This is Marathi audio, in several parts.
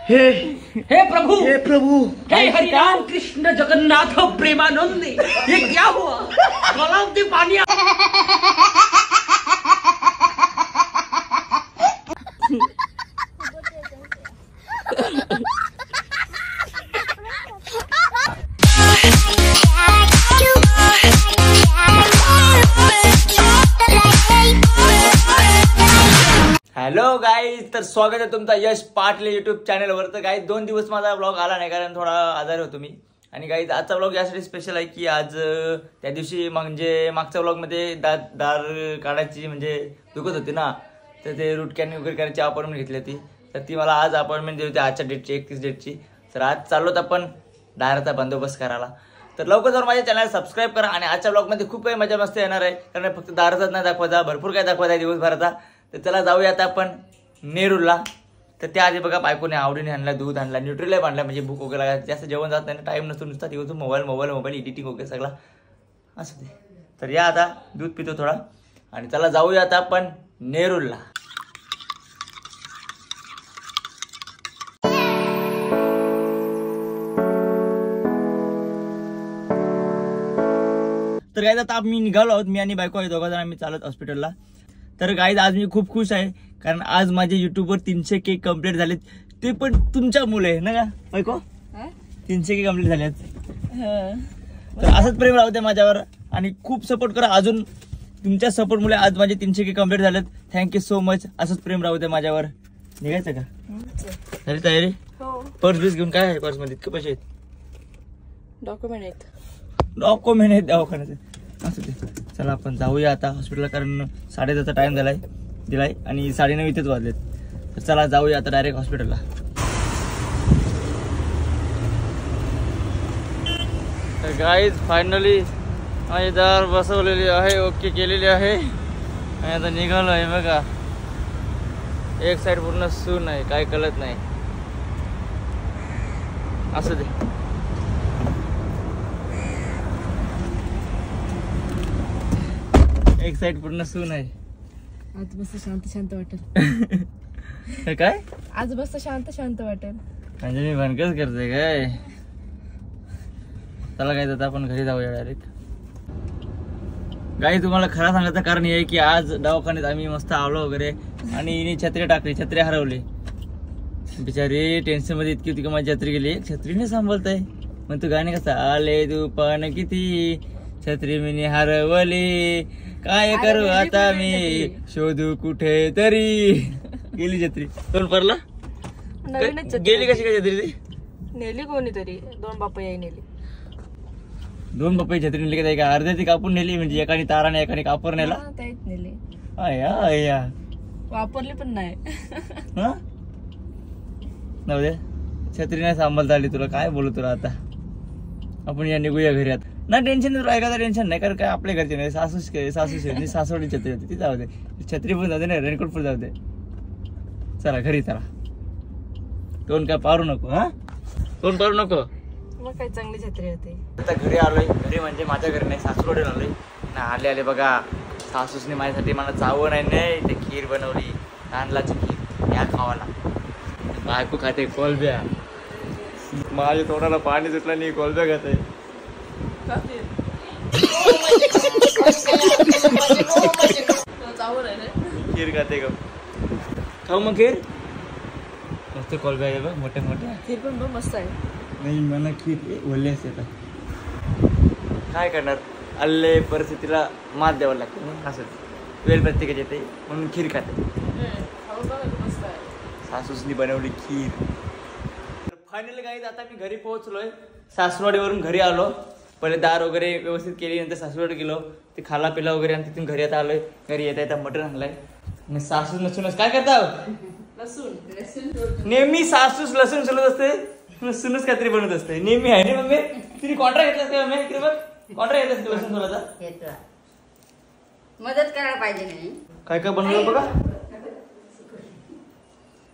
हे प्रभु हे हरिराम कृष्ण जगन्नाथ प्रेमानंद, ये क्या हुआ? तालाब में पानी हॅलो गाईज, तर स्वागत आहे तुमचा यश पाटले युट्यूब चॅनलवर। तर गाईज 2 दिवस माझा ब्लॉग आला नाही कारण थोडा आजारी होतो मी। आणि गाईज आजचा ब्लॉग यासाठी स्पेशल आहे की आज त्या दिवशी म्हणजे मागच्या ब्लॉगमध्ये दार काढायची म्हणजे दुखत होती ना, तर ते रूट कॅनिंग वगैरे करायची अपॉइंटमेंट घेतली होती। तर ती मला आज अपॉइंटमेंट दिली होती आजच्या डेटची 31 डेटची। तर आज चाललो आपण दाराचा बंदोबस्त करायला। तर लवकर जाऊन माझ्या चॅनल सबस्क्राईब करा। आणि आजच्या ब्लॉगमध्ये खूप काही मजा मस्ती येणार आहे कारण फक्त दाराचाच नाही दाखवायचा, भरपूर काही दाखवायचा आहे दिवसभराचा। तर चला जाऊया आता आपण नेरूरला। तर त्याआधी बघा बायकोने आवडीने आणला, दूध आणला, न्यूट्रीलाइफ आणला, म्हणजे भूक वगैरे लागली, जास्त जेवण जात नाही, टाइम नसतो, नुसता दिवस मोबाईल एडिटिंग वगैरे सगळा असं ते। तर या आता दूध पितो थोडा आणि चला जाऊया आता आपण नेरूरला। तर गाईज आता आम्ही निघालो आहोत, मी आणि बायको आहे, दोघा जण आम्ही चालत हॉस्पिटलला। तर गाईज आज मी खूप खुश आहे कारण आज माझे युट्यूबवर 300K कंप्लीट झालेत, ते पण तुमच्यामुळे ना का बायको? 300K कंप्लीट झालेत। तर असंच प्रेम राहू द्या माझ्यावर आणि खूप सपोर्ट करा अजून, तुमच्या सपोर्टमुळे आज माझे 300K कंप्लीट झालेत। थँक्यू सो मच, असंच प्रेम राहू द्या माझ्यावर। निघायचं का? झाली तयारी? पर्स बीस घेऊन? काय आहे पर्स मध्ये? इतके पैसे आहेत? डॉक्युमेंट आहेत दवाखान्याचे। असं ते चला आपण जाऊया आता हॉस्पिटलला कारण 10:30चा टाइम दिलाय आणि 9:30 इथेच वाजलेत। तर चला जाऊया आता डायरेक्ट हॉस्पिटलला। तर गाईज फायनली माझी दार बसवलेली आहे, ओके केलेली आहे आणि आता निघालो आहे। बघा एक साईड पूर्ण सून आहे, काय कळत नाही। असं ते एक साइड पूर्ण सून आहे। आज बस शांत वाटेल। काय आज बस शांत वाटेल म्हणजे मी भनकच करते काय? चला काय आता आपण घरी जाऊया डायरेक्ट। गाई तुम्हाला खरं सांगायचं कारण हे आहे की आज दवाखान्यात आम्ही मस्त आलो वगैरे आणि हिने छत्री टाकली, छत्री हरवली, बिचारी टेन्शन मध्ये इतकी होती की माझी छत्री गेली। छत्रीने सांभाळताय मग तू गाणे कसं आले तू पान किती, छत्री मी हरवली, काय करू आता मी शोधू कुठे तरी। गेली छत्री, कोण पडला? गेली कशी काय छत्री? ती नेली कोणीतरी, 2 बापया नेली। 2 बापया छत्री नेली का? अर्ध्या ती कापून नेली, म्हणजे एकाने ताराने एकाने कापूर नेला। नेली वापरली पण नाही। नव्ह दे, छत्री नाही सांभाळता आली तुला, काय बोलू तुला आता। आपण या निघूया घरी आता। ना टेन्शन तुला, एखादा टेन्शन नाही कारण काय आपल्या घरचे नाही, सासवडी छत्री होती ती जाऊ दे, छत्री पण जाऊ दे ना, रेनकोट पण जाऊ दे। चला घरी चला, कोण काय पारू नको, कोण पारू नको। मग काय चांगली छत्री होती। आता घरी आलोय, घरी म्हणजे माझ्या घरी नाही, सासूकडे आलोय ना। आले बघा सासूसने माझ्यासाठी मला चावण आहे ते खीर बनवली, तांदळाची खीर, या खावाला। बायको खाते कोलब्या, माझ्या तोंडाला पाणी सुटलं नाही, कोलब्या खाते। खीर खाते का? खाऊ मग खीर, मस्त कोलब्या आहे बघ, मोठ्या खीर पण बघ मस्त आहे। नाही मला खीर ओले असते, काय करणार, आले परिस्थितीला मात द्यावं लागतं ना, असंच वेळ प्रत्येकाची येते म्हणून खीर खाते। सासूसनी बनवली खीर। फायनली गाईज आता मी घरी पोहोचलोय, सासरवाडीवरून घरी आलो। पहिले दार वगैरे व्यवस्थित केली, नंतर सासूरवाडी गेलो, ते खाला पिला वगैरे, आणि तिथून घरी आता आलोय। घरी येता मटण आणलाय, सासूस नसूनच काय करता लसूण, नेहमी सासूस लसूण सोलत असते, सुनच काहीतरी बनवत असते नेहमी, आहे ना मम्मी? तिने कॉन्ट्रॅक्ट घेतला मम्मी, इकडे बघ कॉन्ट्रॅक्ट घेतला लसूण सोलाचा, मदत करायला पाहिजे नाही। काय काय बनवलं बघा,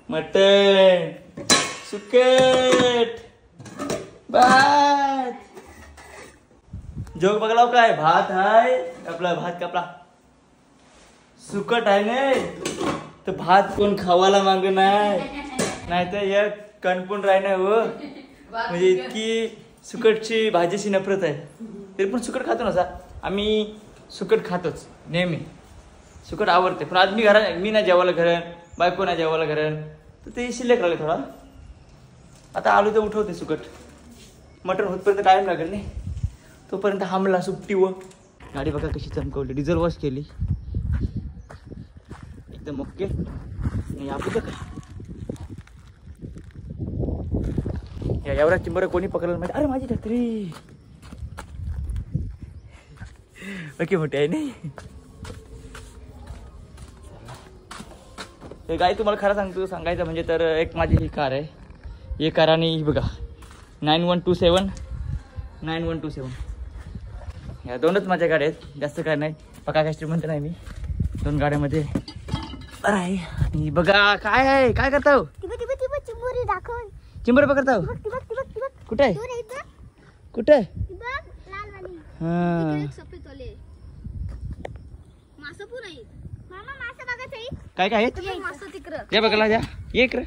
मटण, सुकेट, भात, जोग बघला काय, भात आहे आपला, भात कापला, सुकट आहे ना, तर भात कोण खावायला माग नाही, नाहीतर एक कणपून राहणं हो म्हणजे इतकी सुकटची भाजीची नफरत आहे तरी पण सुकट खातो ना सा आम्ही सुकट खातोच नेहमी सुकट आवडते पण आज मी ना जेवायला घरण बायको ना जेवायला घरण तर ते शिल्लक राहिले थोडा आता आलो तर उठवते सुकट मटण होतपर्यंत कायम लागेल नाही तोपर्यंत हमला सुट्टी व गाडी बघा कशी चमकवली डिझेल वॉश केली एकदम ओके नाही आपण का एवढा चिंबर कोणी पकडलं माहिती अरे माझी छत्री ओके मोठी आहे नाही हे गाय तुम्हाला खरं सांगायचं म्हणजे तर एक माझी ही कार आहे ही कार आणि ही बघा 9127 या दोनच माझ्या गाड्या आहेत जास्त काय नाही पका काय श्रीमंत नाही मी 2 गाड्यामध्ये बरं आहे आणि बघा काय आहे काय करता हो चिंबोरी दाखव चिंबर पकडता हो कुठे आहे कुठे आहे हा काय काय आहेत या बघायला द्या ये इकडे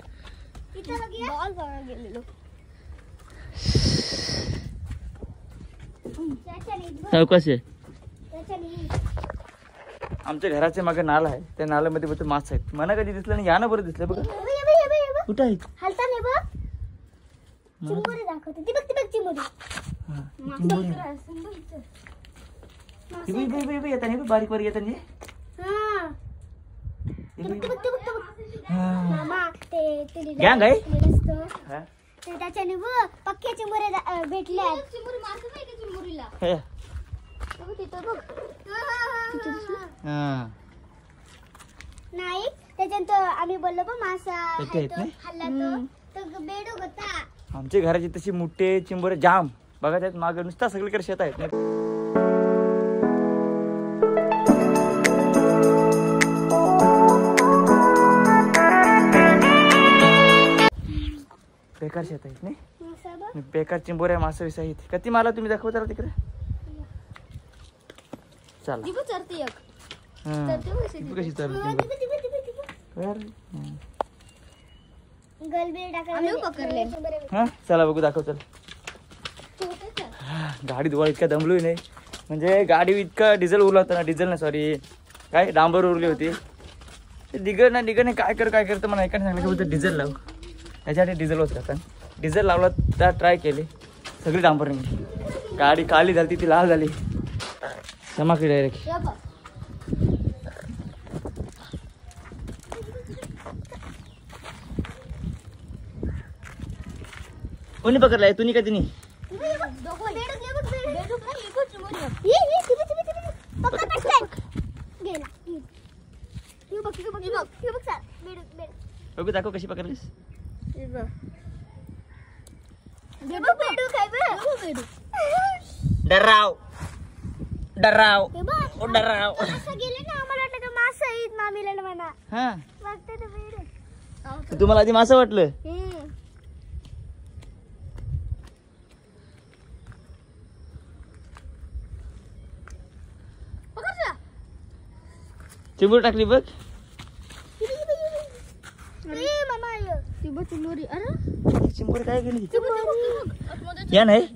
कशी आहे आमच्या घराच्या मागे नाला आहे त्या नाल्यामध्ये बघ मास आहेत मला कधी दिसलं नाही या ना बरं दिसलं बघा कुठं आहेत येता नाही बारीक बारीक येता नाही गँग आहे त्याच्याने पक्क्या चिंबोरे भेटल्या नाही त्याच्यानंतर आम्ही बोललो बा मासा खाल्ला तो बेडूक होता आमच्या घराची तशी मोठे चिंबोरे जाम बघा त्यात माग नुसता सगळीकडे शेत आहेत बेकार शेत आहेत नाही बेकार चिंबोऱ्या मासा विसा आहेत कधी मला तुम्ही दाखवता तिकडे चला कशी चालू हा चला बघू दाखव चल गाडी धुवा इतका दमलोय नाही म्हणजे गाडी इतका डिझेल उरला होता ना डिझेल ना सॉरी काय डांबर उरली होती डिगर नाही काय करतं मला एकाने सांगितलं की बोलतं डिझेल लाव त्याच्यासाठी डिझेल होत राहतं डिझेल लावला त्या ट्राय केली सगळी डांबर निघाली गाडी काली झाली ती लाल झाली चमाकली डायरेक्ट कोणी पकडलाय तुम्ही का तिने बघू दाखव कशी पकडलीस डराव डराव डराव हा तुम्हाला आधी मासं वाटलं चिंबूर टाकली बघ चिंबूर काय गेली या नाही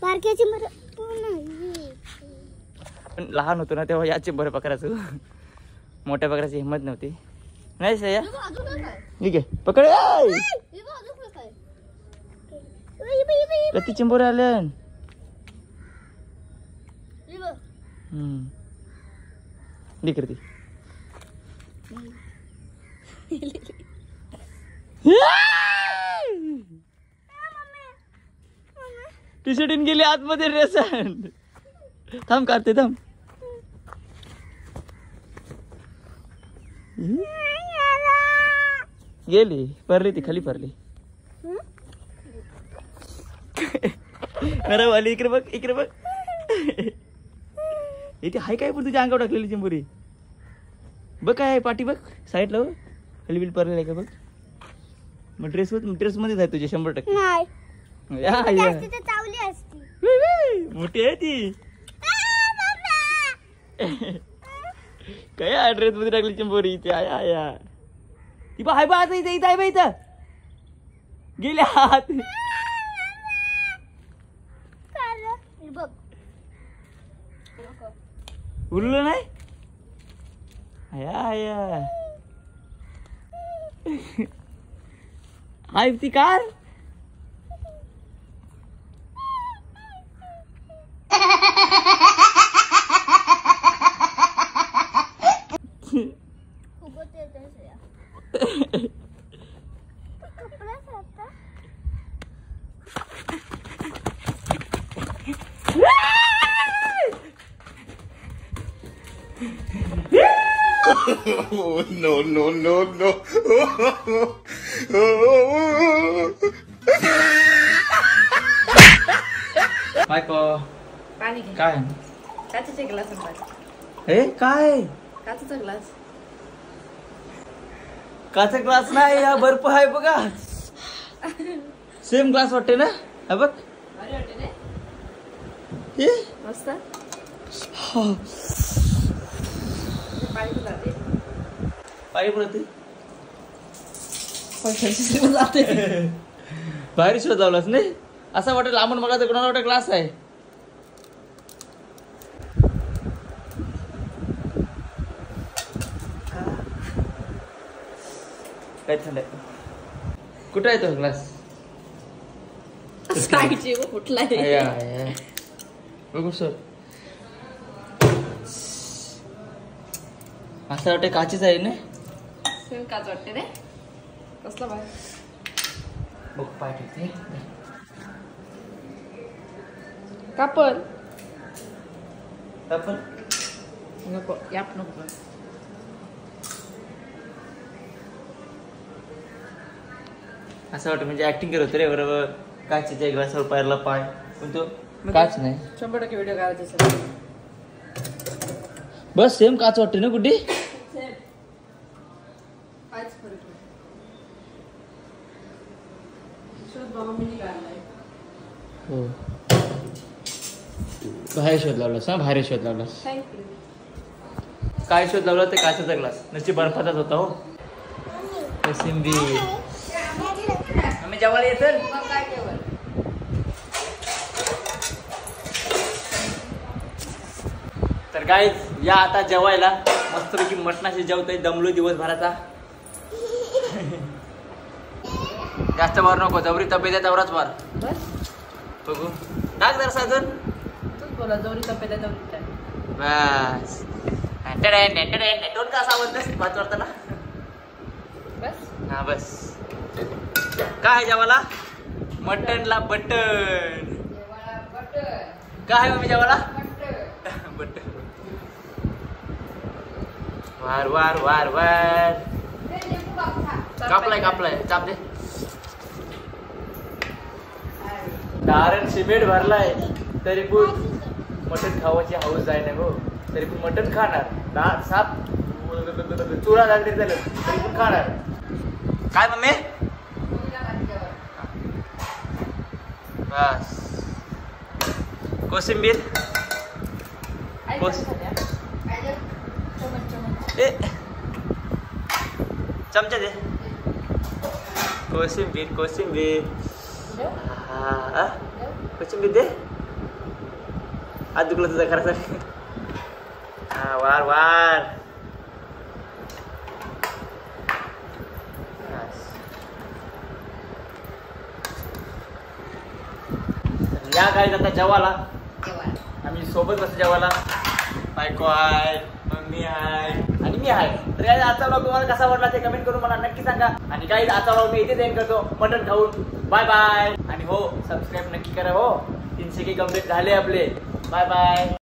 पण लहान होतो ना तेव्हा या चिंबर पकडायचं मोठ्या पकडायची हिंमत नव्हती नाही सया ठीक आहे पकड किती चिंबोरे आले ती टी शर्ट इन गेली आतमध्ये रेसन थांब काढते थांब गेली परली ती खाली परली अरे वाली इकडे बघ इथे हाय काय पण तुझ्या अंगावर टाकलेली चिंबोरी बघ काय पाठी बघ साईडला हलबिल परलेलं आहे का बघ मग ड्रेस मध्ये आहे तुझे 100% जास्ती तर चावली असती. मोठी आहे ती. काय ड्रेस मध्ये टाकली चिंबोरी इथे आया आया ती बा हाय बा आता इथे आहे बा इथं गेले हात बघ उरलं नाही आया आया हाय ती कार no. बायको पाणी घे. काय काचेचे ग्लास हे काय काचेचा ग्लास. काचा ग्लास नाही हा बर्फ आहे बघा सेम ग्लास वाटते ना हा बघ हे मस्त. पाणी पडते जाते. बाहेर शोध लावलाच नाही असं वाटेल लांबून बघा तर कोणाला वाटत ग्लास आहे काय थंड कुठं आहे तो ग्लास साईडचे कुठला बघू सर असं वाटतं काचीच आहे ना सेम काच वाटते रे. कसला बाय बघ पाय ठेवते कापड आपण नको याप नको. असं वाटतं म्हणजे ऍक्टिंग करत होतं रे बरोबर काचेच्या ग्लासावर पायरला पाय पण तो काच नाही 100% व्हिडिओ करायचे सर. बस सेम काच वाटते ना कुठे हो बाहेर शोध लावलास हा बाहेर शोध लावलास काय शोध लावला ते काचेचा ग्लास नची बर्फाचाच होता हो सिंबी आम्ही जेवायला येतं मग काय केवळ तर काय या आता जेवायला मस्तपैकी मटणाशी जेवतोय दमलो दिवसभराचा जास्त वार नको जवरी तब्येत आहे तेवढाच वार बस बघू टाक जरा साजन तूच बोला जवळी तपेला जवळी बस दोन का सावध 5 वाजता बस. हा बस काय आहे जेवायला मटनला बटन जेवायला बटर काय आहे मम्मी जेवायला बटर बटन वार वार वार वार कापलाय चाप दे दारण सिमेंट भरलाय तरी पण मटन खावायची हौस आहे ना गो तरी पण मटन खाणार साप चुरा लागली झालं तरी पण खाणार काय मम्मी बस कोशिंबीर ए चमचा दे कोशिंबीर कोशिंबीर दे आज दुखलं तुझा खरासाठी हा वार वार या काय आता जेवायला आम्ही सोबत बस जेवायला बायको आहे मम्मी आहे आणि मी आहे तर काय आजचा व्लॉग तुम्हाला कसा वाटला ते कमेंट करून मला नक्की सांगा आणि काही आजचा व्लॉग मी इथे एंड करतो मटण खाऊन बाय बाय आणि हो सबस्क्राईब नक्की करा हो 300 के कंप्लीट झाले आपले बाय बाय